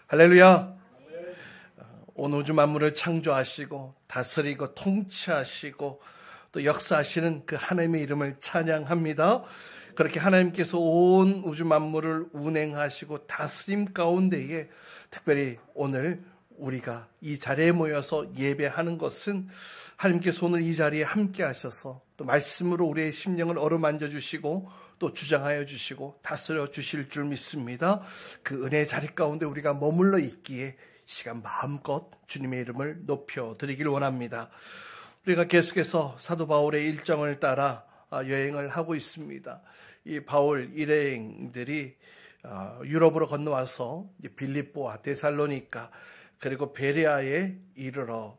할렐루야. 온 우주 만물을 창조하시고 다스리고 통치하시고 또 역사하시는 그 하나님의 이름을 찬양합니다. 그렇게 하나님께서 온 우주 만물을 운행하시고 다스림 가운데에 특별히 오늘 우리가 이 자리에 모여서 예배하는 것은 하나님께서 오늘 이 자리에 함께 하셔서 또 말씀으로 우리의 심령을 어루만져 주시고 또 주장하여 주시고 다스려 주실 줄 믿습니다. 그 은혜의 자리 가운데 우리가 머물러 있기에 시간 마음껏 주님의 이름을 높여드리길 원합니다. 우리가 계속해서 사도 바울의 일정을 따라 여행을 하고 있습니다. 이 바울 일행들이 유럽으로 건너와서 빌립보와 데살로니가 그리고 베레아에 이르러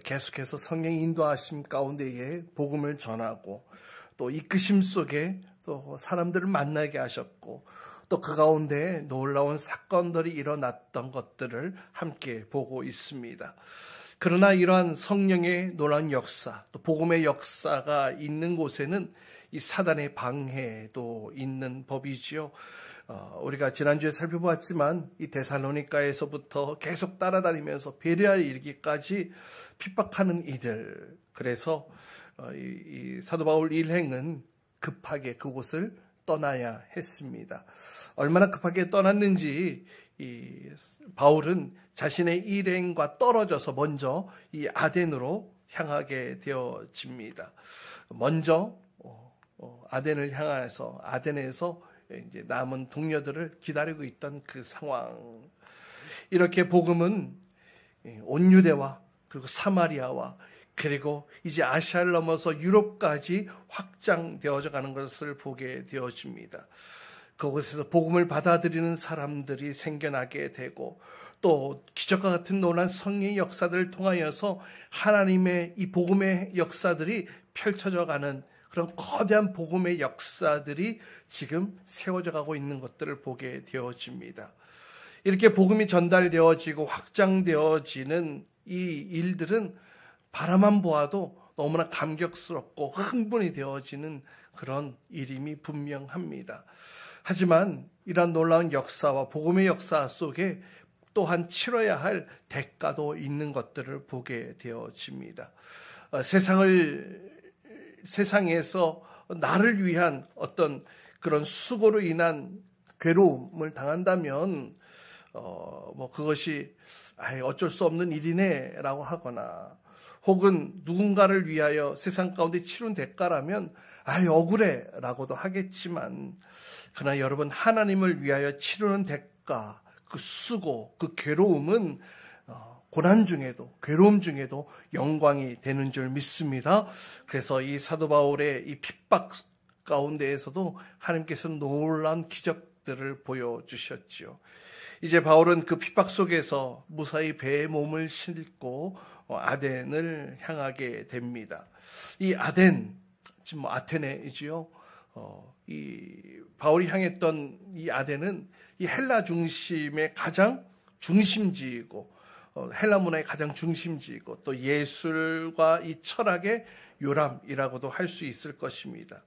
계속해서 성령의 인도하심 가운데에 복음을 전하고 또 이끄심 속에 또 사람들을 만나게 하셨고 또 그 가운데 놀라운 사건들이 일어났던 것들을 함께 보고 있습니다. 그러나 이러한 성령의 놀라운 역사, 또 복음의 역사가 있는 곳에는 이 사단의 방해도 있는 법이지요. 우리가 지난주에 살펴보았지만 이 데살로니가에서부터 계속 따라다니면서 베레아에 이르기까지 핍박하는 이들. 그래서 이 사도 바울 일행은 급하게 그곳을 떠나야 했습니다. 얼마나 급하게 떠났는지 이 바울은 자신의 일행과 떨어져서 먼저 이 아덴으로 향하게 되어집니다. 먼저 아덴을 향해서 아덴에서 이제 남은 동료들을 기다리고 있던 그 상황. 이렇게 복음은 온 유대와 그리고 사마리아와 그리고 이제 아시아를 넘어서 유럽까지 확장되어져 가는 것을 보게 되어집니다. 그곳에서 복음을 받아들이는 사람들이 생겨나게 되고 또 기적과 같은 놀라운 성령의 역사들을 통하여서 하나님의 이 복음의 역사들이 펼쳐져 가는 그런 거대한 복음의 역사들이 지금 세워져 가고 있는 것들을 보게 되어집니다. 이렇게 복음이 전달되어지고 확장되어지는 이 일들은 바라만 보아도 너무나 감격스럽고 흥분이 되어지는 그런 일임이 분명합니다. 하지만 이러한 놀라운 역사와 복음의 역사 속에 또한 치러야 할 대가도 있는 것들을 보게 되어집니다. 세상에서 나를 위한 어떤 그런 수고로 인한 괴로움을 당한다면 그것이 어쩔 수 없는 일이네라고 하거나 혹은 누군가를 위하여 세상 가운데 치른 대가라면 억울해라고도 하겠지만 그러나 여러분 하나님을 위하여 치르는 대가 그 수고 그 괴로움은 고난 중에도 괴로움 중에도 영광이 되는 줄 믿습니다. 그래서 이 사도 바울의 이 핍박 가운데에서도 하나님께서는 놀라운 기적들을 보여주셨지요. 이제 바울은 그 핍박 속에서 무사히 배에 몸을 싣고 아덴을 향하게 됩니다. 이 아덴, 지금 아테네이지요. 이 바울이 향했던 이 아덴은 이 헬라 중심의 가장 중심지이고 헬라 문화의 가장 중심지이고 또 예술과 이 철학의 요람이라고도 할 수 있을 것입니다.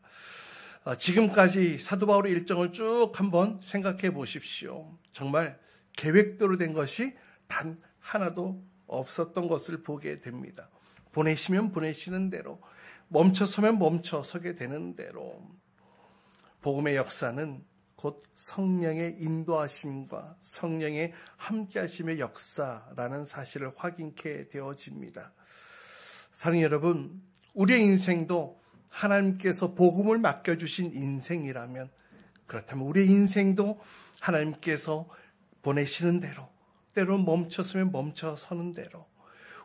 지금까지 사도 바울의 일정을 쭉 한번 생각해 보십시오. 정말 계획대로 된 것이 단 하나도 없었던 것을 보게 됩니다. 보내시면 보내시는 대로, 멈춰서면 멈춰서게 되는 대로 복음의 역사는 곧 성령의 인도하심과 성령의 함께하심의 역사라는 사실을 확인케 되어집니다. 사랑하는 여러분, 우리의 인생도 하나님께서 복음을 맡겨주신 인생이라면 그렇다면 우리의 인생도 하나님께서 보내시는 대로 때로 멈췄으면 멈춰서는 대로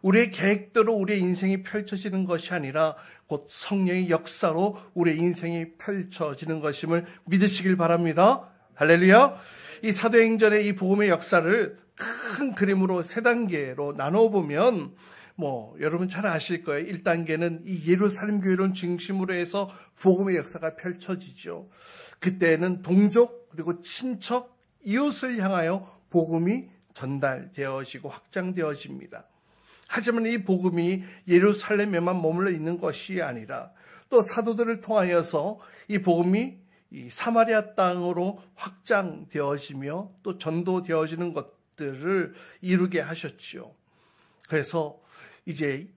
우리의 계획대로 우리의 인생이 펼쳐지는 것이 아니라 곧 성령의 역사로 우리의 인생이 펼쳐지는 것임을 믿으시길 바랍니다. 할렐루야. 이 사도행전의 이 복음의 역사를 큰 그림으로 세 단계로 나눠보면 여러분 잘 아실 거예요. 1단계는 이 예루살렘 교회를 중심으로 해서 복음의 역사가 펼쳐지죠. 그때는 동족 그리고 친척, 이웃을 향하여 복음이 전달되어지고 확장되어집니다. 하지만 이 복음이 예루살렘에만 머물러 있는 것이 아니라 또 사도들을 통하여서 이 복음이 이 사마리아 땅으로 확장되어지며 또 전도되어지는 것 것들을 이루게 하셨죠. 그래서 이제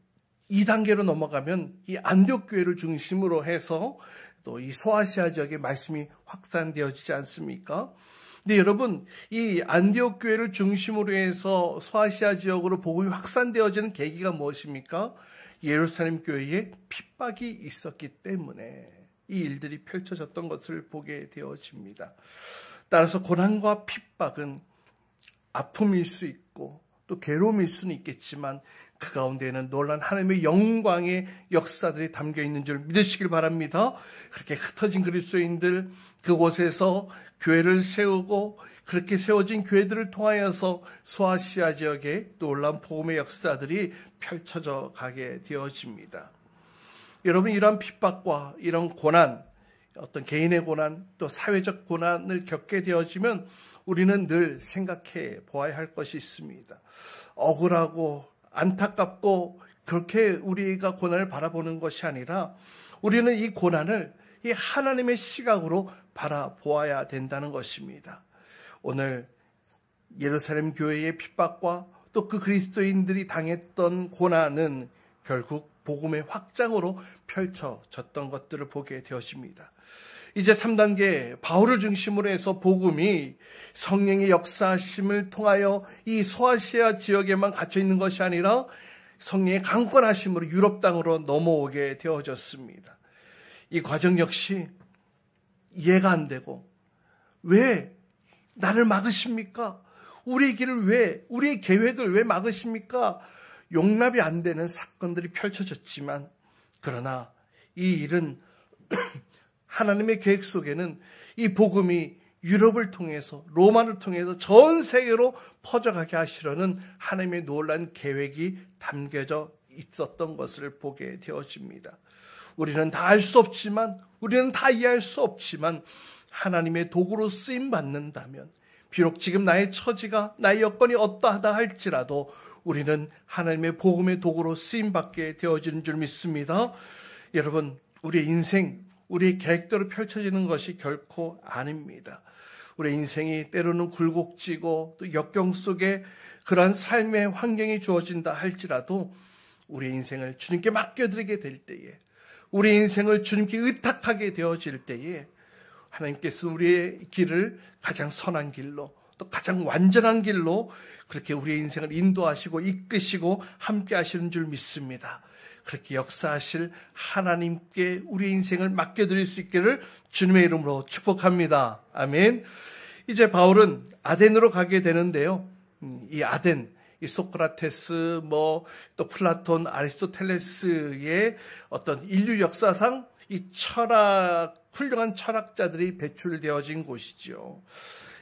2단계로 넘어가면 이 안디옥 교회를 중심으로 해서 또 이 소아시아 지역의 말씀이 확산되어지지 않습니까? 근데 여러분, 이 안디옥 교회를 중심으로 해서 소아시아 지역으로 복음이 확산되어지는 계기가 무엇입니까? 예루살렘 교회에 핍박이 있었기 때문에 이 일들이 펼쳐졌던 것을 보게 되어집니다. 따라서 고난과 핍박은 아픔일 수 있고 또 괴로움일 수는 있겠지만 그 가운데에는 놀란 하나님의 영광의 역사들이 담겨 있는 줄 믿으시길 바랍니다. 그렇게 흩어진 그리스도인들 그곳에서 교회를 세우고 그렇게 세워진 교회들을 통하여서 소아시아 지역에 놀라운 복음의 역사들이 펼쳐져 가게 되어집니다. 여러분, 이러한 핍박과 이런 고난, 어떤 개인의 고난 또 사회적 고난을 겪게 되어지면 우리는 늘 생각해 보아야 할 것이 있습니다. 억울하고 안타깝고 그렇게 우리가 고난을 바라보는 것이 아니라 우리는 이 고난을 이 하나님의 시각으로 바라보아야 된다는 것입니다. 오늘 예루살렘 교회의 핍박과 또 그 그리스도인들이 당했던 고난은 결국 복음의 확장으로 펼쳐졌던 것들을 보게 되었습니다. 이제 3단계 바울을 중심으로 해서 복음이 성령의 역사하심을 통하여 이 소아시아 지역에만 갇혀 있는 것이 아니라 성령의 강권하심으로 유럽 땅으로 넘어오게 되어졌습니다. 이 과정 역시 이해가 안 되고 왜 나를 막으십니까? 우리의 길을 왜, 우리의 계획을 왜 막으십니까? 용납이 안 되는 사건들이 펼쳐졌지만 그러나 이 일은 하나님의 계획 속에는 이 복음이 유럽을 통해서 로마를 통해서 전 세계로 퍼져가게 하시려는 하나님의 놀라운 계획이 담겨져 있었던 것을 보게 되어집니다. 우리는 다 알 수 없지만 우리는 다 이해할 수 없지만 하나님의 도구로 쓰임 받는다면 비록 지금 나의 처지가 나의 여건이 어떠하다 할지라도 우리는 하나님의 복음의 도구로 쓰임받게 되어지는 줄 믿습니다. 여러분, 우리의 인생, 우리의 계획대로 펼쳐지는 것이 결코 아닙니다. 우리의 인생이 때로는 굴곡지고 또 역경 속에 그러한 삶의 환경이 주어진다 할지라도 우리의 인생을 주님께 맡겨드리게 될 때에, 우리의 인생을 주님께 의탁하게 되어질 때에 하나님께서 우리의 길을 가장 선한 길로 또 가장 완전한 길로 그렇게 우리의 인생을 인도하시고 이끄시고 함께 하시는 줄 믿습니다. 그렇게 역사하실 하나님께 우리의 인생을 맡겨드릴 수 있기를 주님의 이름으로 축복합니다. 아멘. 이제 바울은 아덴으로 가게 되는데요. 이 아덴, 이 소크라테스, 또 플라톤, 아리스토텔레스의 어떤 인류 역사상 이 훌륭한 철학자들이 배출되어진 곳이죠.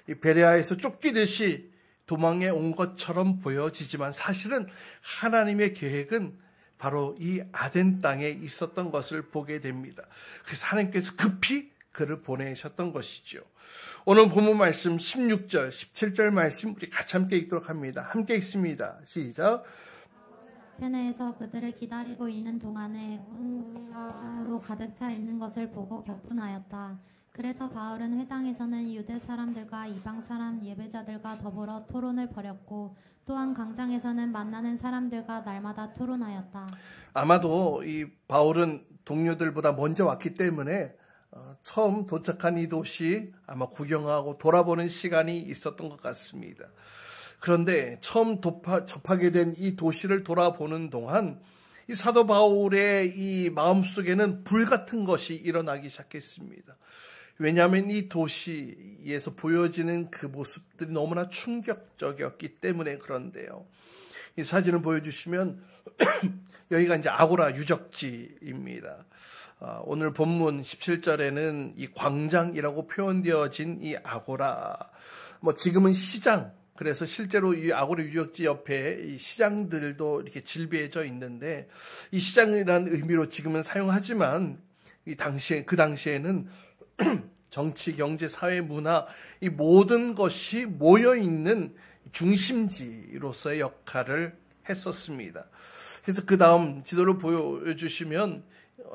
이 베레아에서 쫓기듯이 도망해 온 것처럼 보여지지만 사실은 하나님의 계획은 바로 이 아덴 땅에 있었던 것을 보게 됩니다. 그래서 하나님께서 급히 그를 보내셨던 것이죠. 오늘 본문 말씀 16절, 17절 말씀 우리 같이 함께 읽도록 합니다. 함께 읽습니다. 시작. 아테네에서 그들을 기다리고 있는 동안에 로 가득 차 있는 것을 보고 격분하였다. 그래서 바울은 회당에서는 유대 사람들과 이방 사람 예배자들과 더불어 토론을 벌였고 또한 광장에서는 만나는 사람들과 날마다 토론하였다. 아마도 이 바울은 동료들보다 먼저 왔기 때문에 처음 도착한 이 도시 아마 구경하고 돌아보는 시간이 있었던 것 같습니다. 그런데 처음 접하게 된 이 도시를 돌아보는 동안 이 사도 바울의 이 마음속에는 불같은 것이 일어나기 시작했습니다. 왜냐하면 이 도시에서 보여지는 그 모습들이 너무나 충격적이었기 때문에 그런데요. 이 사진을 보여주시면 여기가 이제 아고라 유적지입니다. 오늘 본문 17절에는 이 광장이라고 표현되어진 이 아고라, 지금은 시장, 그래서 실제로 이 아고라 유적지 옆에 이 시장들도 이렇게 질비해져 있는데 이 시장이라는 의미로 지금은 사용하지만 그 당시에는 정치, 경제, 사회, 문화 이 모든 것이 모여 있는 중심지로서의 역할을 했었습니다. 그래서 그 다음 지도를 보여주시면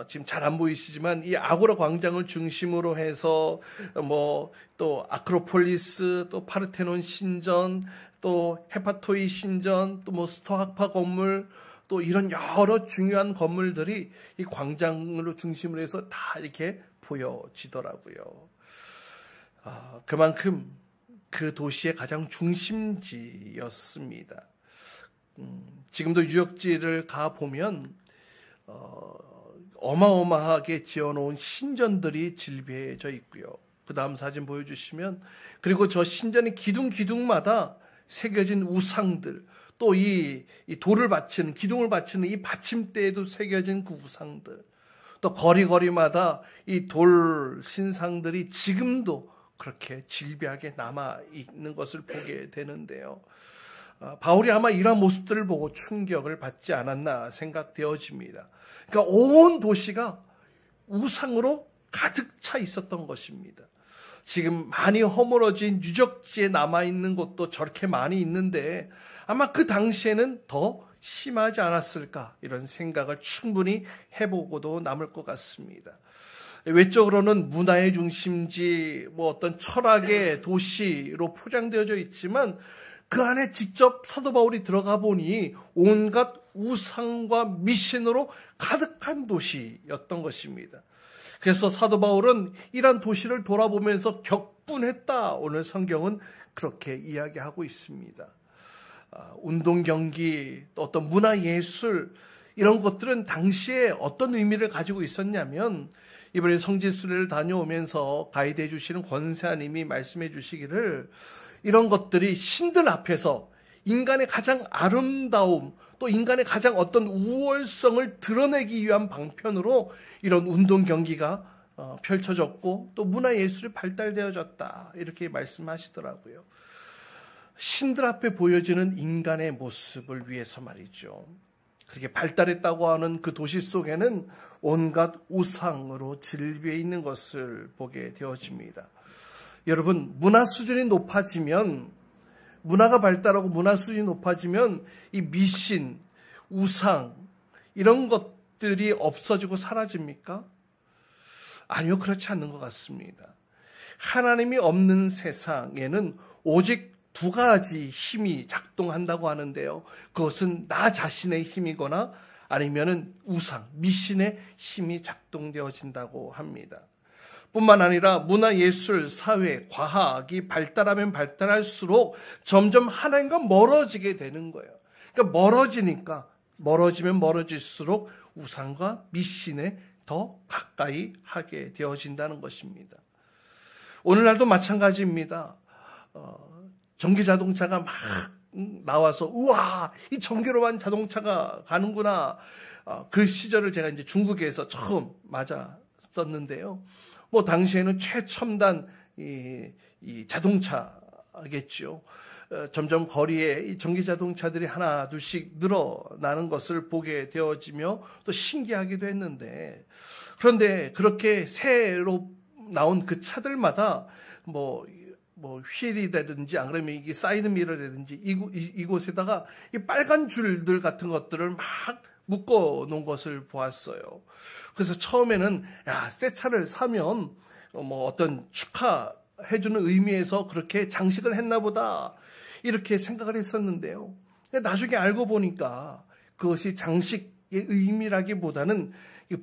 지금 잘 안 보이시지만 이 아고라 광장을 중심으로 해서 또 아크로폴리스, 또 파르테논 신전, 또 헤파토이 신전, 또 스토아파 건물, 또 이런 여러 중요한 건물들이 이 광장으로 중심으로 해서 다 이렇게 보여지더라고요. 그만큼 그 도시의 가장 중심지였습니다. 지금도 유적지를 가보면 어마어마하게 지어놓은 신전들이 질비해져 있고요. 그 다음 사진 보여주시면, 그리고 저 신전의 기둥마다 새겨진 우상들, 또 이 돌을 받치는, 기둥을 받치는 이 받침대에도 새겨진 그 우상들, 또 거리마다 이 돌 신상들이 지금도 그렇게 질비하게 남아있는 것을 보게 되는데요. 바울이 아마 이런 모습들을 보고 충격을 받지 않았나 생각되어집니다. 그러니까 온 도시가 우상으로 가득 차 있었던 것입니다. 지금 많이 허물어진 유적지에 남아있는 곳도 저렇게 많이 있는데 아마 그 당시에는 더 심하지 않았을까, 이런 생각을 충분히 해보고도 남을 것 같습니다. 외적으로는 문화의 중심지, 어떤 철학의 도시로 포장되어져 있지만 그 안에 직접 사도 바울이 들어가 보니 온갖 우상과 미신으로 가득한 도시였던 것입니다. 그래서 사도 바울은 이러한 도시를 돌아보면서 격분했다. 오늘 성경은 그렇게 이야기하고 있습니다. 운동 경기, 또 어떤 문화예술, 이런 것들은 당시에 어떤 의미를 가지고 있었냐면, 이번에 성지순례를 다녀오면서 가이드해 주시는 권사님이 말씀해 주시기를, 이런 것들이 신들 앞에서 인간의 가장 아름다움, 또 인간의 가장 어떤 우월성을 드러내기 위한 방편으로 이런 운동 경기가 펼쳐졌고, 또 문화예술이 발달되어졌다, 이렇게 말씀하시더라고요. 신들 앞에 보여지는 인간의 모습을 위해서 말이죠. 그렇게 발달했다고 하는 그 도시 속에는 온갖 우상으로 질비해 있는 것을 보게 되어집니다. 여러분, 문화 수준이 높아지면, 문화가 발달하고 문화 수준이 높아지면 이 미신, 우상, 이런 것들이 없어지고 사라집니까? 아니요, 그렇지 않는 것 같습니다. 하나님이 없는 세상에는 오직 두 가지 힘이 작동한다고 하는데요. 그것은 나 자신의 힘이거나 아니면은 우상, 미신의 힘이 작동되어진다고 합니다. 뿐만 아니라 문화, 예술, 사회, 과학이 발달하면 발달할수록 점점 하나님과 멀어지게 되는 거예요. 그러니까 멀어지면 멀어질수록 우상과 미신에 더 가까이 하게 되어진다는 것입니다. 오늘날도 마찬가지입니다. 전기 자동차가 막 나와서 우와, 이 전기로만 자동차가 가는구나. 그 시절을 제가 이제 중국에서 처음 맞았었는데요. 당시에는 최첨단 이 자동차겠죠. 점점 거리에 이 전기 자동차들이 하나 둘씩 늘어나는 것을 보게 되어지며 또 신기하기도 했는데, 그런데 그렇게 새로 나온 그 차들마다 휠이라든지, 안 그러면 이게 사이드 미러라든지 이곳에다가 이 빨간 줄들 같은 것들을 막 묶어 놓은 것을 보았어요. 그래서 처음에는 새 차를 사면 어떤 축하해주는 의미에서 그렇게 장식을 했나 보다, 이렇게 생각을 했었는데요. 나중에 알고 보니까 그것이 장식의 의미라기보다는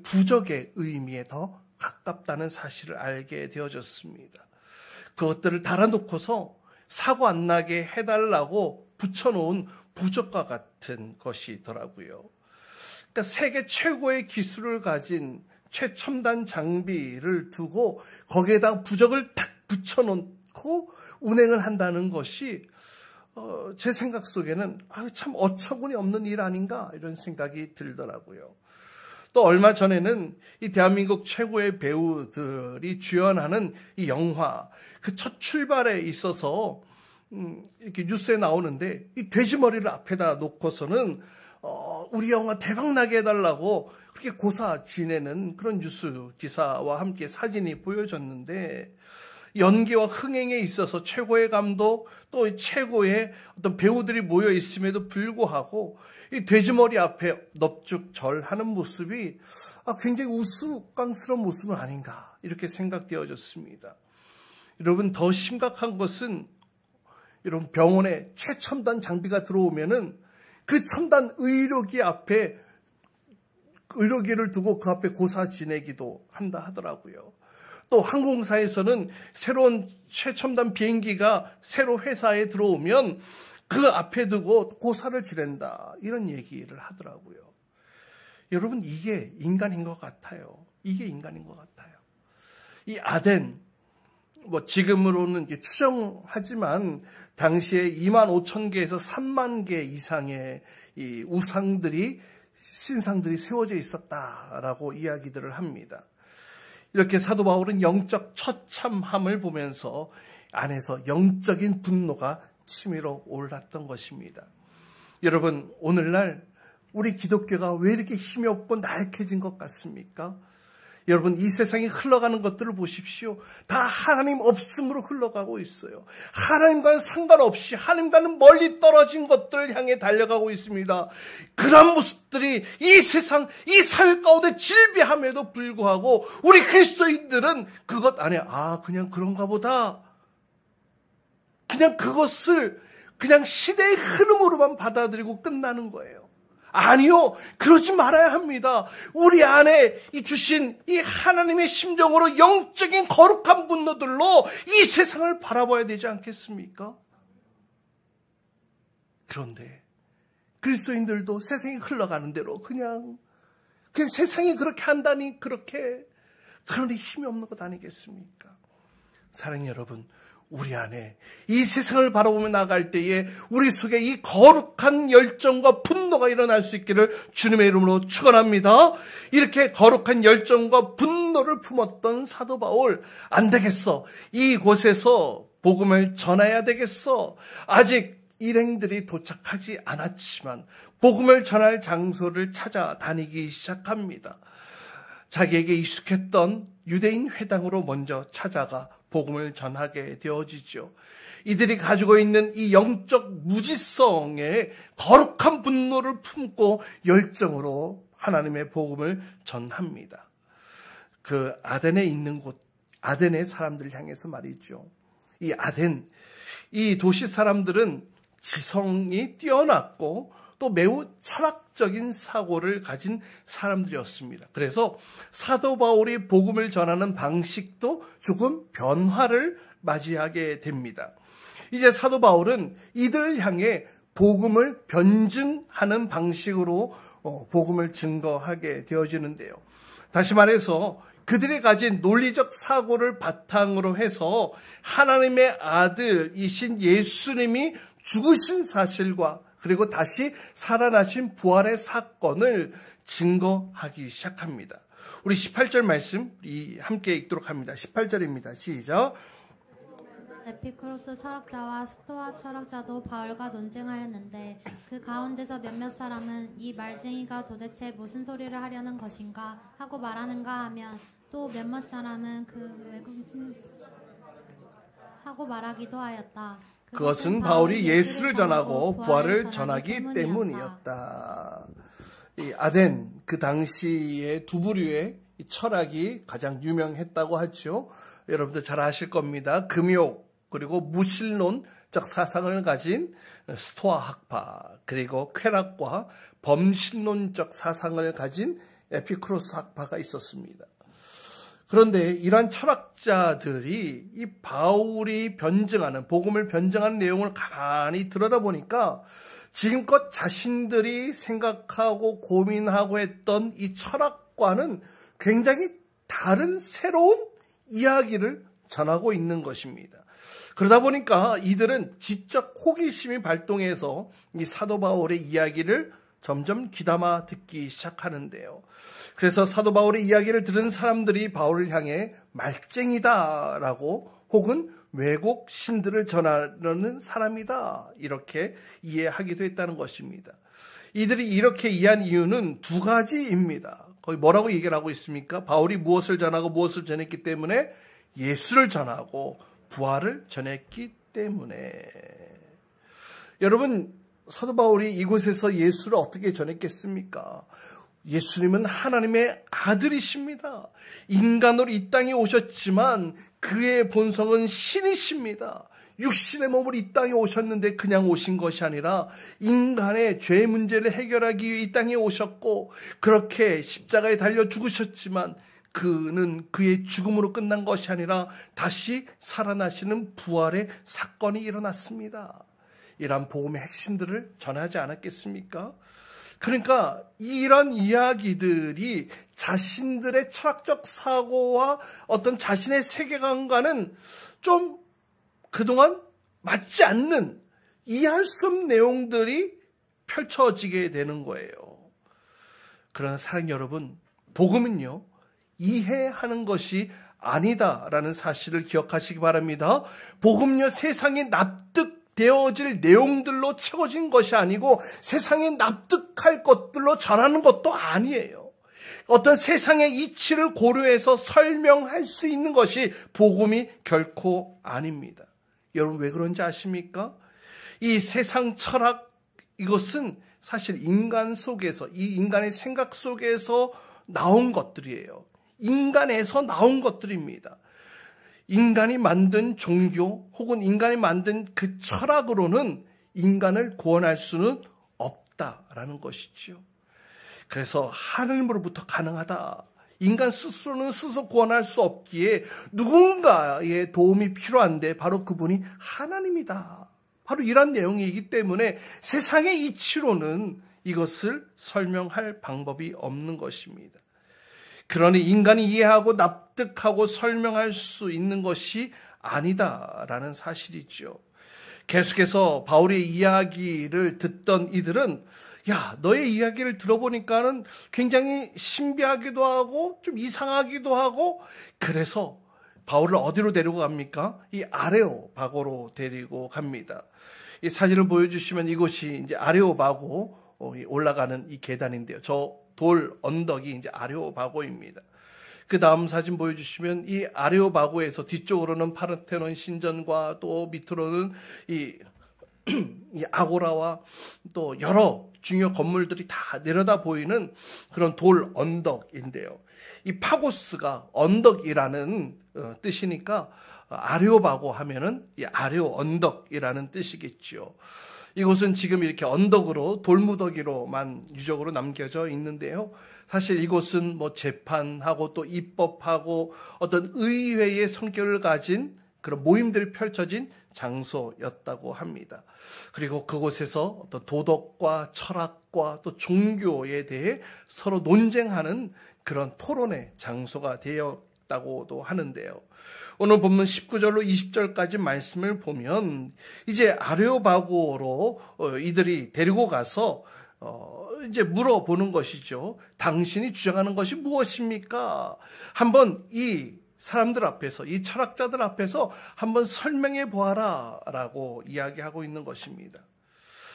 부적의 의미에 더 가깝다는 사실을 알게 되어졌습니다. 그것들을 달아놓고서 사고 안 나게 해달라고 붙여놓은 부적과 같은 것이더라고요. 그러니까 세계 최고의 기술을 가진 최첨단 장비를 두고 거기에다가 부적을 탁 붙여놓고 운행을 한다는 것이 제 생각 속에는 참 어처구니 없는 일 아닌가, 이런 생각이 들더라고요. 또 얼마 전에는 이 대한민국 최고의 배우들이 주연하는 이 영화, 그 첫 출발에 있어서 이렇게 뉴스에 나오는데 이 돼지머리를 앞에다 놓고서는 우리 영화 대박나게 해달라고 그렇게 고사 지내는 그런 뉴스 기사와 함께 사진이 보여졌는데, 연기와 흥행에 있어서 최고의 감독 또 최고의 어떤 배우들이 모여 있음에도 불구하고 이 돼지머리 앞에 넙죽절하는 모습이 굉장히 우스꽝스러운 모습은 아닌가 이렇게 생각되어졌습니다. 여러분, 더 심각한 것은 여러분, 병원에 최첨단 장비가 들어오면은 그 첨단 의료기를 두고 그 앞에 고사 지내기도 한다 하더라고요. 또 항공사에서는 새로운 최첨단 비행기가 새로 회사에 들어오면 그 앞에 두고 고사를 지낸다, 이런 얘기를 하더라고요. 여러분, 이게 인간인 것 같아요. 이게 인간인 것 같아요. 이 아덴, 지금으로는 이제 추정하지만 당시에 25,000개에서 30,000개 이상의 이 우상들이, 신상들이 세워져 있었다라고 이야기들을 합니다. 이렇게 사도 바울은 영적 처참함을 보면서 안에서 영적인 분노가 치밀어 올랐던 것입니다. 여러분, 오늘날 우리 기독교가 왜 이렇게 힘이 없고 나약해진 것 같습니까? 여러분, 이 세상이 흘러가는 것들을 보십시오. 다 하나님 없음으로 흘러가고 있어요. 하나님과는 상관없이 하나님과는 멀리 떨어진 것들을 향해 달려가고 있습니다. 그런 모습들이 이 세상, 이 사회 가운데 질비함에도 불구하고 우리 그리스도인들은 그것 안에 그냥 그런가 보다, 그냥 그것을 그냥 시대의 흐름으로만 받아들이고 끝나는 거예요. 아니요, 그러지 말아야 합니다. 우리 안에 주신 이 하나님의 심정으로 영적인 거룩한 분노들로 이 세상을 바라봐야 되지 않겠습니까? 그런데 그리스도인들도 세상이 흘러가는 대로 그냥 세상이 그렇게 한다니 그러니 힘이 없는 것 아니겠습니까? 사랑하는 여러분, 우리 안에 이 세상을 바라보며 나갈 때에 우리 속에 이 거룩한 열정과 분노가 일어날 수 있기를 주님의 이름으로 축원합니다. 이렇게 거룩한 열정과 분노를 품었던 사도 바울, 안 되겠어, 이곳에서 복음을 전해야 되겠어. 아직 일행들이 도착하지 않았지만 복음을 전할 장소를 찾아다니기 시작합니다. 자기에게 익숙했던 유대인 회당으로 먼저 찾아가 복음을 전하게 되어지죠. 이들이 가지고 있는 이 영적 무지성에 거룩한 분노를 품고 열정으로 하나님의 복음을 전합니다. 그 아덴에 있는 곳, 아덴의 사람들을 향해서 말이죠. 이 아덴, 이 도시 사람들은 지성이 뛰어났고 또 매우 철학적인 사고를 가진 사람들이었습니다. 그래서 사도 바울이 복음을 전하는 방식도 조금 변화를 맞이하게 됩니다. 이제 사도 바울은 이들을 향해 복음을 변증하는 방식으로 복음을 증거하게 되어지는데요. 다시 말해서 그들이 가진 논리적 사고를 바탕으로 해서 하나님의 아들이신 예수님이 죽으신 사실과 그리고 다시 살아나신 부활의 사건을 증거하기 시작합니다. 우리 18절 말씀 함께 읽도록 합니다. 18절입니다. 시작. 에피쿠로스 철학자와 스토아 철학자도 바울과 논쟁하였는데 그 가운데서 몇몇 사람은 이 말쟁이가 도대체 무슨 소리를 하려는 것인가 하고 말하는가 하면 또 몇몇 사람은 그 외국인 하고 말하기도 하였다. 그것은 바울이 예수를 전하고 부활을 전하기 때문이었다. 이 아덴, 그 당시에 두 부류의 철학이 가장 유명했다고 하죠. 여러분들 잘 아실 겁니다. 금욕 그리고 무신론적 사상을 가진 스토아 학파, 그리고 쾌락과 범신론적 사상을 가진 에피쿠로스 학파가 있었습니다. 그런데 이러한 철학자들이 이 바울이 변증하는, 복음을 변증하는 내용을 가만히 들여다보니까 지금껏 자신들이 생각하고 고민하고 했던 이 철학과는 굉장히 다른 새로운 이야기를 전하고 있는 것입니다. 그러다 보니까 이들은 지적 호기심이 발동해서 이 사도 바울의 이야기를 점점 귀담아 듣기 시작하는데요. 그래서 사도 바울의 이야기를 들은 사람들이 바울을 향해 말쟁이다라고 혹은 외국 신들을 전하려는 사람이다 이렇게 이해하기도 했다는 것입니다. 이들이 이렇게 이해한 이유는 두 가지입니다. 거기 뭐라고 얘기를 하고 있습니까? 바울이 무엇을 전하고 무엇을 전했기 때문에 예수를 전하고 부활을 전했기 때문에. 여러분, 사도 바울이 이곳에서 예수를 어떻게 전했겠습니까? 예수님은 하나님의 아들이십니다. 인간으로 이 땅에 오셨지만 그의 본성은 신이십니다. 육신의 몸으로 이 땅에 오셨는데 그냥 오신 것이 아니라 인간의 죄 문제를 해결하기 위해 이 땅에 오셨고, 그렇게 십자가에 달려 죽으셨지만 그는 그의 죽음으로 끝난 것이 아니라 다시 살아나시는 부활의 사건이 일어났습니다. 이러한 복음의 핵심들을 전하지 않았겠습니까? 그러니까 이런 이야기들이 자신들의 철학적 사고와 어떤 자신의 세계관과는 좀 그동안 맞지 않는, 이해할 수 없는 내용들이 펼쳐지게 되는 거예요. 그러나 사랑 여러분, 복음은요, 이해하는 것이 아니다라는 사실을 기억하시기 바랍니다. 복음은요, 세상에 납득되어질 내용들로 채워진 것이 아니고 세상에 납득할 것들로 전하는 것도 아니에요. 어떤 세상의 이치를 고려해서 설명할 수 있는 것이 복음이 결코 아닙니다. 여러분, 왜 그런지 아십니까? 이 세상 철학, 이것은 사실 인간 속에서, 이 인간의 생각 속에서 나온 것들이에요. 인간에서 나온 것들입니다. 인간이 만든 종교 혹은 인간이 만든 그 철학으로는 인간을 구원할 수는 없다라는 것이죠. 그래서 하느님으로부터 가능하다. 인간 스스로는 스스로 구원할 수 없기에 누군가의 도움이 필요한데 바로 그분이 하나님이다. 바로 이런 내용이기 때문에 세상의 이치로는 이것을 설명할 방법이 없는 것입니다. 그러니 인간이 이해하고 납득하고 설명할 수 있는 것이 아니다라는 사실이죠. 계속해서 바울의 이야기를 듣던 이들은, 야, 너의 이야기를 들어보니까는 굉장히 신비하기도 하고 좀 이상하기도 하고, 그래서 바울을 어디로 데리고 갑니까? 이 아레오바고로 데리고 갑니다. 이 사진을 보여주시면 이곳이 이제 아레오바고 올라가는 이 계단인데요. 저 돌 언덕이 이제 아레오바고입니다. 그 다음 사진 보여주시면 이 아레오바고에서 뒤쪽으로는 파르테논 신전과 또 밑으로는 이 아고라와 또 여러 중요 건물들이 다 내려다 보이는 그런 돌 언덕인데요. 이 파고스가 언덕이라는 뜻이니까 아레오바고 하면은 이 아레오 언덕이라는 뜻이겠죠. 이곳은 지금 이렇게 언덕으로 돌무더기로만 유적으로 남겨져 있는데요. 사실 이곳은 뭐 재판하고 또 입법하고 어떤 의회의 성격을 가진 그런 모임들이 펼쳐진 장소였다고 합니다. 그리고 그곳에서 어떤 도덕과 철학과 또 종교에 대해 서로 논쟁하는 그런 토론의 장소가 되었다고도 하는데요. 오늘 본문 19절로 20절까지 말씀을 보면 이제 아레오바고로 이들이 데리고 가서 이제 물어보는 것이죠. 당신이 주장하는 것이 무엇입니까? 한번 이 사람들 앞에서, 이 철학자들 앞에서 한번 설명해 보아라 라고 이야기하고 있는 것입니다.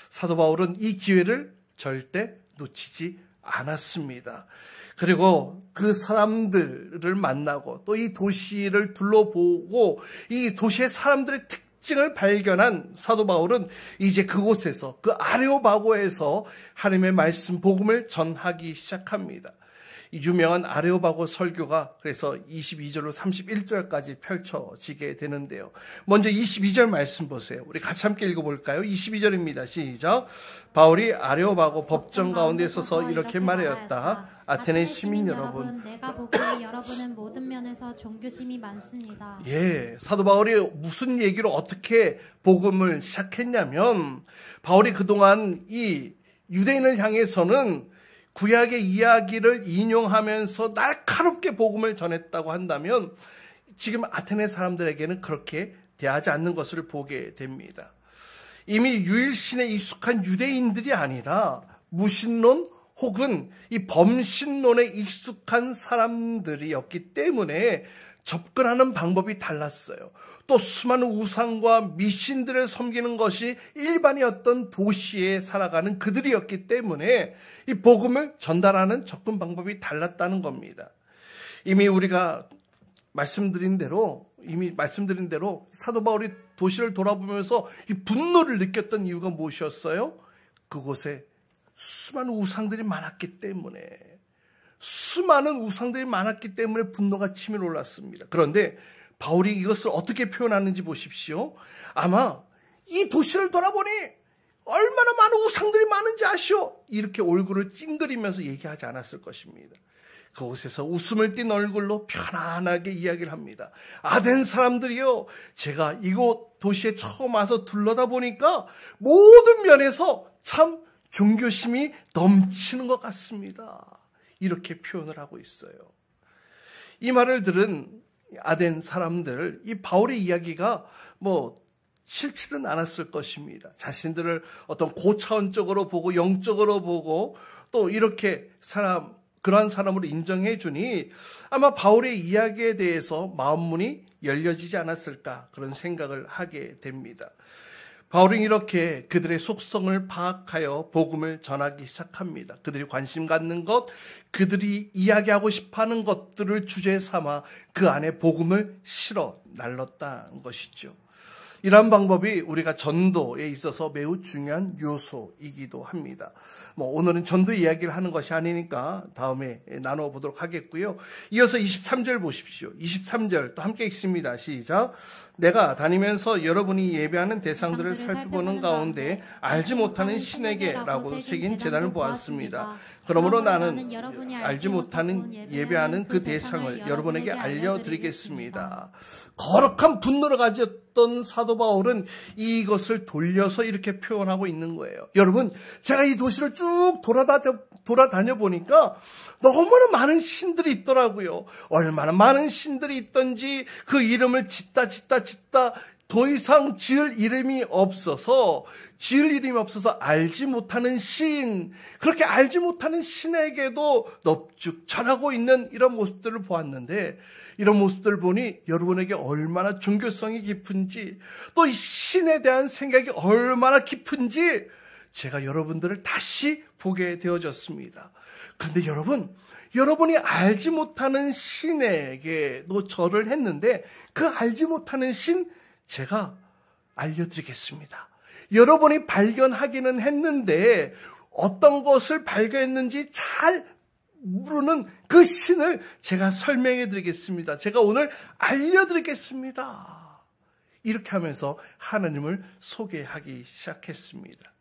사도 바울은 이 기회를 절대 놓치지 않았습니다. 그리고 그 사람들을 만나고 또 이 도시를 둘러보고 이 도시의 사람들의 특징을 발견한 사도 바울은 이제 그곳에서, 그 아레오바고에서 하나님의 말씀 복음을 전하기 시작합니다. 이 유명한 아레오바고 설교가 그래서 22절로 31절까지 펼쳐지게 되는데요. 먼저 22절 말씀 보세요. 우리 같이 함께 읽어볼까요? 22절입니다. 시작. 바울이 아레오바고 법정 가운데 서서 이렇게 말하였다. 아테네 시민 여러분, 내가 보기에 여러분은 모든 면에서 종교심이 많습니다. 예, 사도 바울이 무슨 얘기로 어떻게 복음을 시작했냐면, 바울이 그동안 이 유대인을 향해서는 구약의 이야기를 인용하면서 날카롭게 복음을 전했다고 한다면 지금 아테네 사람들에게는 그렇게 대하지 않는 것을 보게 됩니다. 이미 유일신에 익숙한 유대인들이 아니라 무신론 혹은 이 범신론에 익숙한 사람들이었기 때문에 접근하는 방법이 달랐어요. 또 수많은 우상과 미신들을 섬기는 것이 일반이었던 도시에 살아가는 그들이었기 때문에 이 복음을 전달하는 접근 방법이 달랐다는 겁니다. 이미 우리가 말씀드린 대로 이미 말씀드린 대로 사도 바울이 도시를 돌아보면서 이 분노를 느꼈던 이유가 무엇이었어요? 그곳에 수많은 우상들이 많았기 때문에, 수많은 우상들이 많았기 때문에 분노가 치밀어 올랐습니다. 그런데 바울이 이것을 어떻게 표현하는지 보십시오. 아마 이 도시를 돌아보니 얼마나 많은 우상들이 많은지 아시오? 이렇게 얼굴을 찡그리면서 얘기하지 않았을 것입니다. 그곳에서 웃음을 띤 얼굴로 편안하게 이야기를 합니다. 아덴 사람들이요, 제가 이곳 도시에 처음 와서 둘러다 보니까 모든 면에서 참 종교심이 넘치는 것 같습니다. 이렇게 표현을 하고 있어요. 이 말을 들은 아덴 사람들, 이 바울의 이야기가 싫지는 않았을 것입니다. 자신들을 어떤 고차원적으로 보고 영적으로 보고 또 이렇게 그러한 사람으로 인정해 주니 아마 바울의 이야기에 대해서 마음문이 열려지지 않았을까, 그런 생각을 하게 됩니다. 바울은 이렇게 그들의 속성을 파악하여 복음을 전하기 시작합니다. 그들이 관심 갖는 것, 그들이 이야기하고 싶어하는 것들을 주제 삼아 그 안에 복음을 실어 날렸다는 것이죠. 이러한 방법이 우리가 전도에 있어서 매우 중요한 요소이기도 합니다. 오늘은 전도 이야기를 하는 것이 아니니까 다음에 나누어 보도록 하겠고요. 이어서 23절 보십시오. 23절 또 함께 읽습니다. 시작. 내가 다니면서 여러분이 예배하는 대상들을 살펴보는 가운데 알지 못하는 신에게라고 새긴 제단을 보았습니다. 그러므로 나는 알지 못하는 예배하는 그 대상을 여러분에게 알려드리겠습니다. 거룩한 분노를 가졌던 사도 바울은 이것을 돌려서 이렇게 표현하고 있는 거예요. 여러분, 제가 이 도시를 쭉 돌아다녀 보니까 너무나 많은 신들이 있더라고요. 얼마나 많은 신들이 있던지 그 이름을 짓다 더 이상 지을 이름이 없어서 알지 못하는 신, 그렇게 알지 못하는 신에게도 넙죽 전하고 있는 이런 모습들을 보았는데, 이런 모습들을 보니 여러분에게 얼마나 종교성이 깊은지, 또 이 신에 대한 생각이 얼마나 깊은지 제가 여러분들을 다시 보게 되어졌습니다. 그런데 여러분이 알지 못하는 신에게도 절을 했는데 그 알지 못하는 신 제가 알려드리겠습니다. 여러분이 발견하기는 했는데 어떤 것을 발견했는지 잘 모르는 그 신을 제가 설명해 드리겠습니다. 제가 오늘 알려드리겠습니다. 이렇게 하면서 하나님을 소개하기 시작했습니다.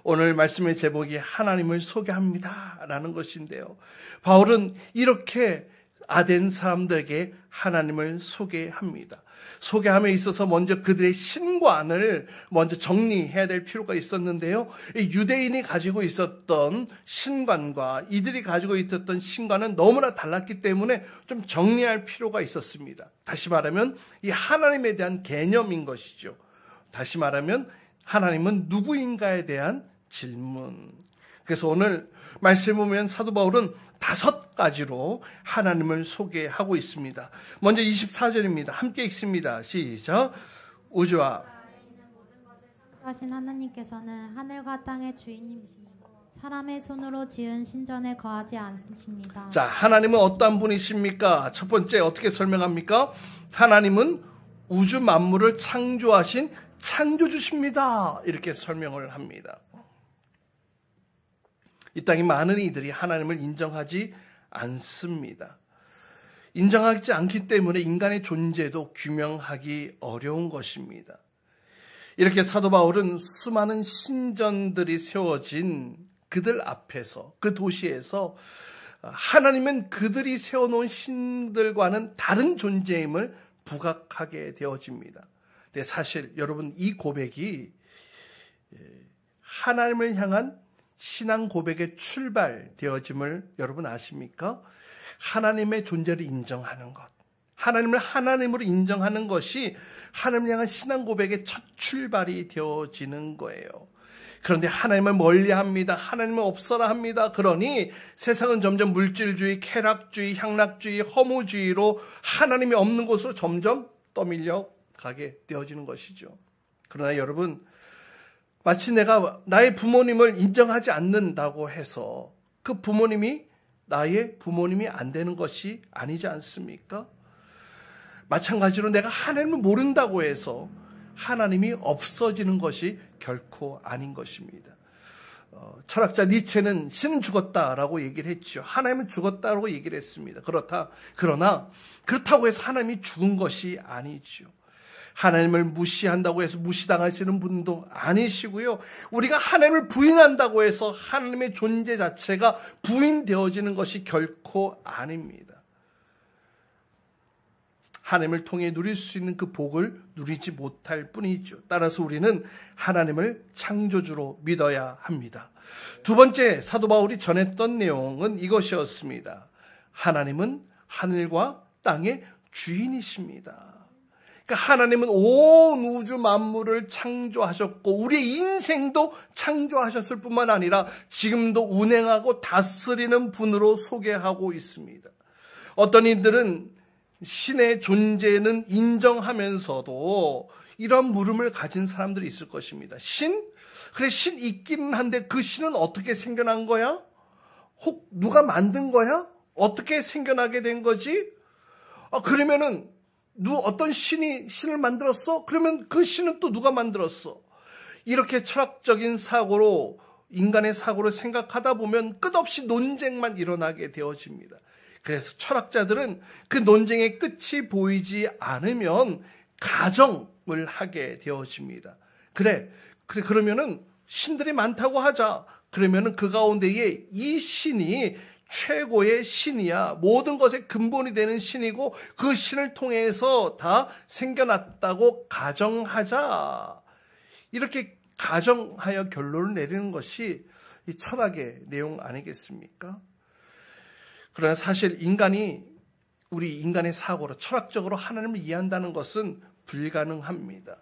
오늘 말씀의 제목이 하나님을 소개합니다 라는 것인데요, 바울은 이렇게 아덴 사람들에게 하나님을 소개합니다. 소개함에 있어서 먼저 그들의 신관을 먼저 정리해야 될 필요가 있었는데요, 유대인이 가지고 있었던 신관과 이들이 가지고 있었던 신관은 너무나 달랐기 때문에 좀 정리할 필요가 있었습니다. 다시 말하면 이 하나님에 대한 개념인 것이죠. 다시 말하면 하나님은 누구인가에 대한 질문. 그래서 오늘 말씀을 보면 사도 바울은 5가지로 하나님을 소개하고 있습니다. 먼저 24절입니다. 함께 읽습니다. 시작. 우주와 하신 하나님께서는 하늘과 땅의 주인님이시고 사람의 손으로 지은 신전에 거하지 않으십니다. 자, 하나님은 어떠한 분이십니까? 첫 번째 어떻게 설명합니까? 하나님은 우주 만물을 창조하신 창조주십니다. 이렇게 설명을 합니다. 이 땅에 많은 이들이 하나님을 인정하지 않습니다. 인정하지 않기 때문에 인간의 존재도 규명하기 어려운 것입니다. 이렇게 사도 바울은 수많은 신전들이 세워진 그들 앞에서, 그 도시에서 하나님은 그들이 세워놓은 신들과는 다른 존재임을 부각하게 되어집니다. 근데 사실 여러분, 이 고백이 하나님을 향한 신앙 고백의 출발되어짐을 여러분 아십니까? 하나님의 존재를 인정하는 것, 하나님을 하나님으로 인정하는 것이 하나님을 향한 신앙 고백의 첫 출발이 되어지는 거예요. 그런데 하나님을 멀리합니다. 하나님을 없어라 합니다. 그러니 세상은 점점 물질주의, 쾌락주의, 향락주의, 허무주의로 하나님이 없는 곳으로 점점 떠밀려 가게 되어지는 것이죠. 그러나 여러분, 마치 내가 나의 부모님을 인정하지 않는다고 해서 그 부모님이 나의 부모님이 안 되는 것이 아니지 않습니까? 마찬가지로 내가 하나님을 모른다고 해서 하나님이 없어지는 것이 결코 아닌 것입니다. 철학자 니체는 신은 죽었다라고 얘기를 했죠. 하나님은 죽었다라고 얘기를 했습니다. 그러나 그렇다고 해서 하나님이 죽은 것이 아니죠. 하나님을 무시한다고 해서 무시당하시는 분도 아니시고요. 우리가 하나님을 부인한다고 해서 하나님의 존재 자체가 부인되어지는 것이 결코 아닙니다. 하나님을 통해 누릴 수 있는 그 복을 누리지 못할 뿐이죠. 따라서 우리는 하나님을 창조주로 믿어야 합니다. 두 번째 사도 바울이 전했던 내용은 이것이었습니다. 하나님은 하늘과 땅의 주인이십니다. 그러니까 하나님은 온 우주 만물을 창조하셨고 우리의 인생도 창조하셨을 뿐만 아니라 지금도 운행하고 다스리는 분으로 소개하고 있습니다. 어떤 이들은 신의 존재는 인정하면서도 이런 물음을 가진 사람들이 있을 것입니다. 그래 신 있기는 한데 그 신은 어떻게 생겨난 거야? 혹 누가 만든 거야? 어떻게 생겨나게 된 거지? 그러면은 어떤 신을 만들었어? 그러면 그 신은 또 누가 만들었어? 이렇게 철학적인 사고로 인간의 사고를 생각하다 보면 끝없이 논쟁만 일어나게 되어집니다. 그래서 철학자들은 그 논쟁의 끝이 보이지 않으면 가정을 하게 되어집니다. 그러면은 신들이 많다고 하자. 그러면은 그 가운데에 이 신이 최고의 신이야. 모든 것의 근본이 되는 신이고 그 신을 통해서 다 생겨났다고 가정하자. 이렇게 가정하여 결론을 내리는 것이 이 철학의 내용 아니겠습니까? 그러나 사실 우리 인간의 사고로 철학적으로 하나님을 이해한다는 것은 불가능합니다.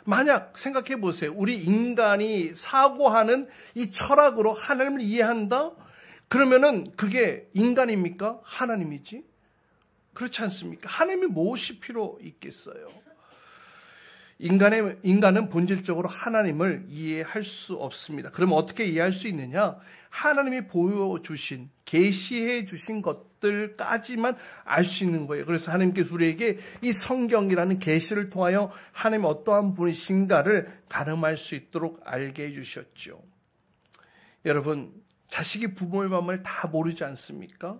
만약 생각해 보세요. 우리 인간이 사고하는 이 철학으로 하나님을 이해한다? 그러면은 그게 인간입니까? 하나님이지? 그렇지 않습니까? 하나님이 무엇이 필요 있겠어요? 인간은 본질적으로 하나님을 이해할 수 없습니다. 그러면 어떻게 이해할 수 있느냐? 하나님이 보여주신, 계시해 주신 것들까지만 알 수 있는 거예요. 그래서 하나님께서 우리에게 이 성경이라는 계시를 통하여 하나님이 어떠한 분이신가를 가늠할 수 있도록 알게 해주셨죠. 여러분, 자식이 부모의 마음을 다 모르지 않습니까?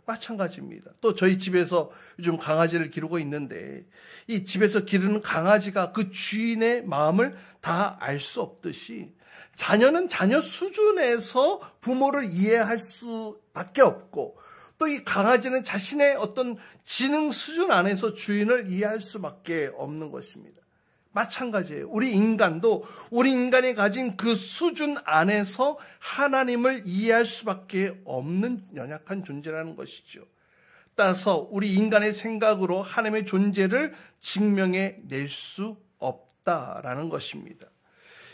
마찬가지입니다. 또 저희 집에서 요즘 강아지를 기르고 있는데 이 집에서 기르는 강아지가 그 주인의 마음을 다 알 수 없듯이 자녀는 자녀 수준에서 부모를 이해할 수밖에 없고 또 이 강아지는 자신의 어떤 지능 수준 안에서 주인을 이해할 수밖에 없는 것입니다. 마찬가지예요. 우리 인간이 가진 그 수준 안에서 하나님을 이해할 수밖에 없는 연약한 존재라는 것이죠. 따라서 우리 인간의 생각으로 하나님의 존재를 증명해 낼 수 없다라는 것입니다.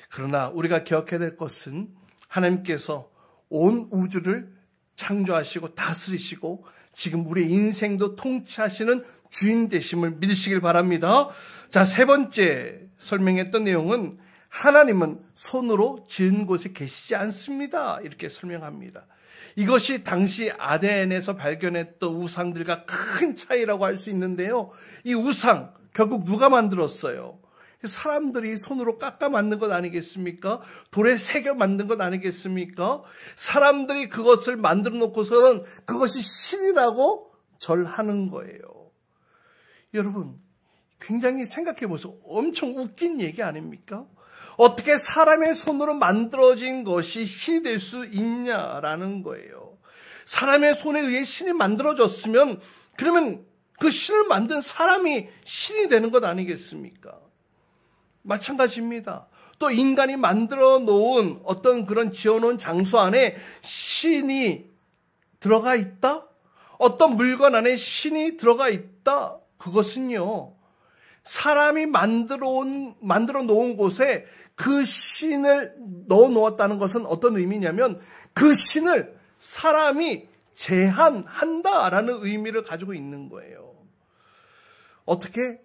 그러나 우리가 기억해야 될 것은 하나님께서 온 우주를 창조하시고 다스리시고 지금 우리의 인생도 통치하시는 주인 되심을 믿으시길 바랍니다. 자, 세 번째 설명했던 내용은 하나님은 손으로 지은 곳에 계시지 않습니다. 이렇게 설명합니다. 이것이 당시 아덴에서 발견했던 우상들과 큰 차이라고 할 수 있는데요. 이 우상 결국 누가 만들었어요? 사람들이 손으로 깎아 만든 것 아니겠습니까? 돌에 새겨 만든 것 아니겠습니까? 사람들이 그것을 만들어 놓고서는 그것이 신이라고 절하는 거예요. 여러분, 굉장히 생각해 보세요. 엄청 웃긴 얘기 아닙니까? 어떻게 사람의 손으로 만들어진 것이 신이 될 수 있냐라는 거예요. 사람의 손에 의해 신이 만들어졌으면 그러면 그 신을 만든 사람이 신이 되는 것 아니겠습니까? 마찬가지입니다. 또 인간이 만들어 놓은 어떤 그런 지어놓은 장소 안에 신이 들어가 있다? 어떤 물건 안에 신이 들어가 있다? 그것은요, 사람이 만들어 놓은 곳에 그 신을 넣어 놓았다는 것은 어떤 의미냐면 그 신을 사람이 제한한다라는 의미를 가지고 있는 거예요. 어떻게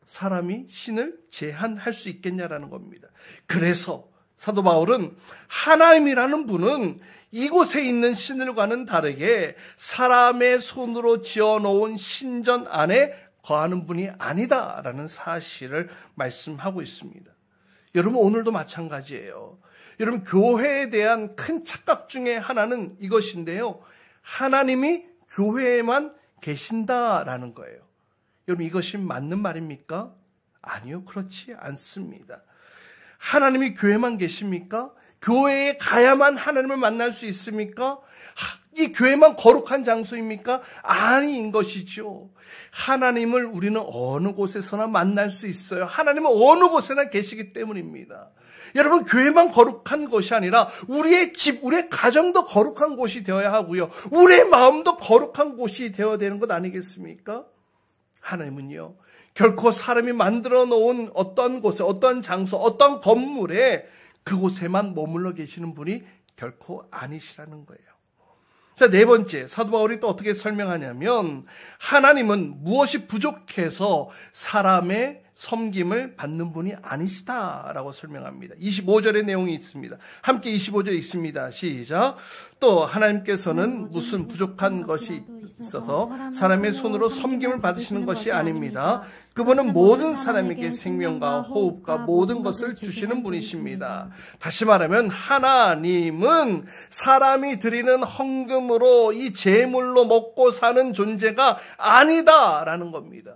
사람이 신을 제한할 수 있겠냐라는 겁니다. 그래서 사도 바울은 하나님이라는 분은 이곳에 있는 신들과는 다르게 사람의 손으로 지어놓은 신전 안에 거하는 분이 아니다라는 사실을 말씀하고 있습니다. 여러분, 오늘도 마찬가지예요. 여러분, 교회에 대한 큰 착각 중에 하나는 이것인데요. 하나님이 교회에만 계신다라는 거예요. 여러분, 이것이 맞는 말입니까? 아니요, 그렇지 않습니다. 하나님이 교회만 계십니까? 교회에 가야만 하나님을 만날 수 있습니까? 이 교회만 거룩한 장소입니까? 아닌 것이죠. 하나님을 우리는 어느 곳에서나 만날 수 있어요. 하나님은 어느 곳에나 계시기 때문입니다. 여러분, 교회만 거룩한 것이 아니라 우리의 집, 우리의 가정도 거룩한 곳이 되어야 하고요. 우리의 마음도 거룩한 곳이 되어야 되는 것 아니겠습니까? 하나님은요, 결코 사람이 만들어 놓은 어떤 곳에, 어떤 장소, 어떤 건물에 그곳에만 머물러 계시는 분이 결코 아니시라는 거예요. 자, 네 번째, 사도 바울이 또 어떻게 설명하냐면, 하나님은 무엇이 부족해서 사람의 섬김을 받는 분이 아니시다라고 설명합니다. 25절의 내용이 있습니다. 함께 25절 읽습니다. 시작. 또 하나님께서는 무슨 부족한 것이 있어서 사람의 손으로 섬김을 받으시는 것이 아닙니다. 그분은 모든 사람에게 생명과 호흡과 모든 것을 주시는 분이십니다. 다시 말하면 하나님은 사람이 드리는 헌금으로 이 제물로 먹고 사는 존재가 아니다라는 겁니다.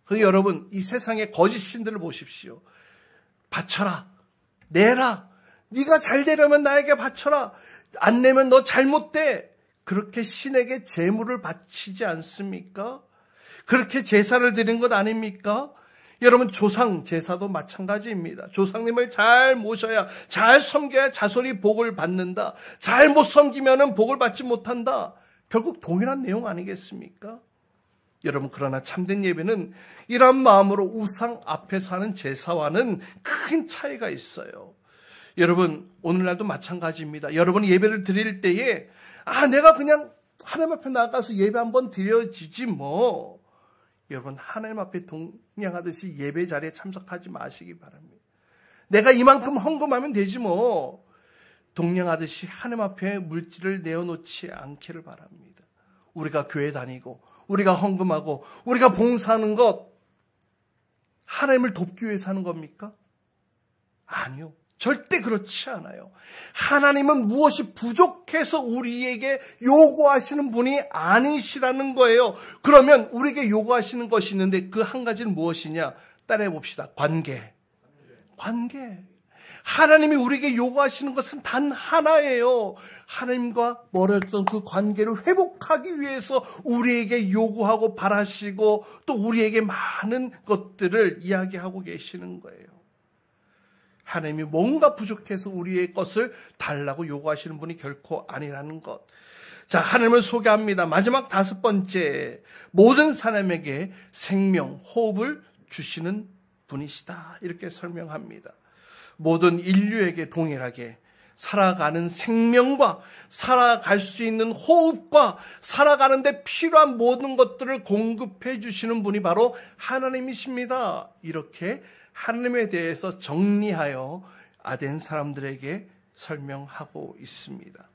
그래서 여러분, 이 세상의 거짓 신들을 보십시오. 바쳐라, 내라, 네가 잘 되려면 나에게 바쳐라, 안 내면 너 잘못돼. 그렇게 신에게 제물을 바치지 않습니까? 그렇게 제사를 드리는 것 아닙니까? 여러분, 조상 제사도 마찬가지입니다. 조상님을 잘 모셔야, 잘 섬겨야 자손이 복을 받는다. 잘 못 섬기면 복을 받지 못한다. 결국 동일한 내용 아니겠습니까? 여러분, 그러나 참된 예배는 이런 마음으로 우상 앞에서 하는 제사와는 큰 차이가 있어요. 여러분, 오늘날도 마찬가지입니다. 여러분이 예배를 드릴 때에 내가 그냥 하나님 앞에 나가서 예배 한번 드려지지 뭐. 여러분, 하나님 앞에 동냥하듯이 예배 자리에 참석하지 마시기 바랍니다. 내가 이만큼 헌금하면 되지 뭐. 동냥하듯이 하나님 앞에 물질을 내어놓지 않기를 바랍니다. 우리가 교회 다니고 우리가 헌금하고 우리가 봉사하는 것 하나님을 돕기 위해서 하는 겁니까? 아니요. 절대 그렇지 않아요. 하나님은 무엇이 부족해서 우리에게 요구하시는 분이 아니시라는 거예요. 그러면 우리에게 요구하시는 것이 있는데 그 한 가지는 무엇이냐? 따라해 봅시다. 관계. 하나님이 우리에게 요구하시는 것은 단 하나예요. 하나님과 멀어졌던 그 관계를 회복하기 위해서 우리에게 요구하고 바라시고 또 우리에게 많은 것들을 이야기하고 계시는 거예요. 하나님이 뭔가 부족해서 우리의 것을 달라고 요구하시는 분이 결코 아니라는 것. 자, 하나님을 소개합니다. 마지막 다섯 번째, 모든 사람에게 생명, 호흡을 주시는 분이시다. 이렇게 설명합니다. 모든 인류에게 동일하게 살아가는 생명과 살아갈 수 있는 호흡과 살아가는 데 필요한 모든 것들을 공급해 주시는 분이 바로 하나님이십니다. 이렇게 하나님에 대해서 정리하여 아덴 사람들에게 설명하고 있습니다.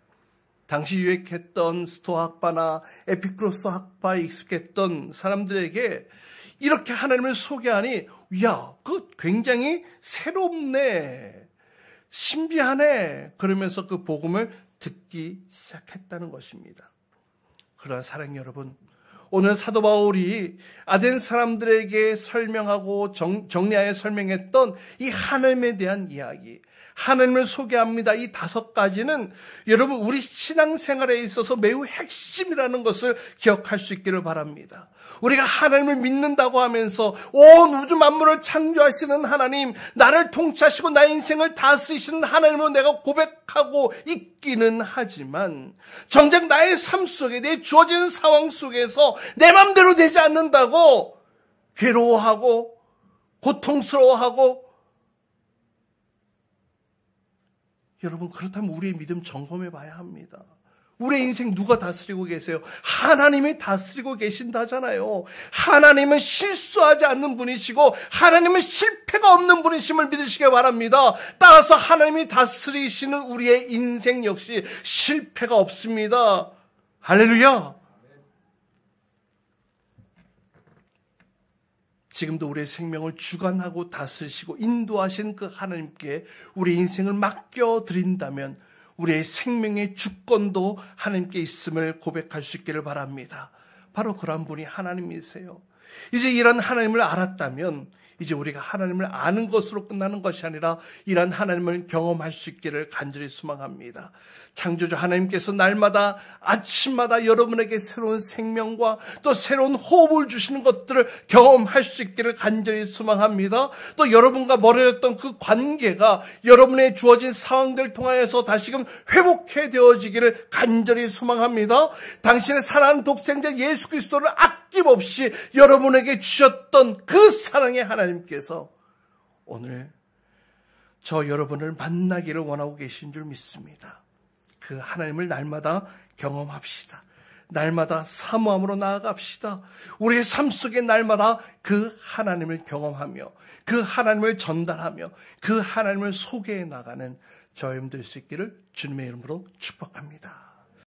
당시 유행했던 스토아 학파나 에피쿠로스 학파에 익숙했던 사람들에게 이렇게 하나님을 소개하니 야, 그 굉장히 새롭네, 신비하네, 그러면서 그 복음을 듣기 시작했다는 것입니다. 그러나 사랑하는 여러분, 오늘 사도 바울이 아덴 사람들에게 설명하고 정리하여 설명했던 이 하나님에 대한 이야기, 하나님을 소개합니다. 이 다섯 가지는 여러분 우리 신앙생활에 있어서 매우 핵심이라는 것을 기억할 수 있기를 바랍니다. 우리가 하나님을 믿는다고 하면서 온 우주 만물을 창조하시는 하나님, 나를 통치하시고 나의 인생을 다스리시는 하나님으로 내가 고백하고 있기는 하지만 정작 나의 삶 속에, 내 주어진 상황 속에서 내 맘대로 되지 않는다고 괴로워하고 고통스러워하고, 여러분, 그렇다면 우리의 믿음 점검해 봐야 합니다. 우리의 인생 누가 다스리고 계세요? 하나님이 다스리고 계신다잖아요. 하나님은 실수하지 않는 분이시고 하나님은 실패가 없는 분이심을 믿으시기 바랍니다. 따라서 하나님이 다스리시는 우리의 인생 역시 실패가 없습니다. 할렐루야. 지금도 우리의 생명을 주관하고 다스리시고 인도하신 그 하나님께 우리 인생을 맡겨드린다면 우리의 생명의 주권도 하나님께 있음을 고백할 수 있기를 바랍니다. 바로 그런 분이 하나님이세요. 이제 이런 하나님을 알았다면 이제 우리가 하나님을 아는 것으로 끝나는 것이 아니라 이런 하나님을 경험할 수 있기를 간절히 소망합니다. 창조주 하나님께서 날마다 아침마다 여러분에게 새로운 생명과 또 새로운 호흡을 주시는 것들을 경험할 수 있기를 간절히 소망합니다. 또 여러분과 멀어졌던 그 관계가 여러분의 주어진 상황들 통하여서 다시금 회복해 되어지기를 간절히 소망합니다. 당신의 사랑하는 독생자 예수 그리스도를 아낌없이 여러분에게 주셨던 그 사랑의 하나님께서 오늘 저 여러분을 만나기를 원하고 계신 줄 믿습니다. 그 하나님을 날마다 경험합시다. 날마다 사모함으로 나아갑시다. 우리의 삶 속에 날마다 그 하나님을 경험하며 그 하나님을 전달하며 그 하나님을 소개해 나가는 저희들 수 있기를 주님의 이름으로 축복합니다.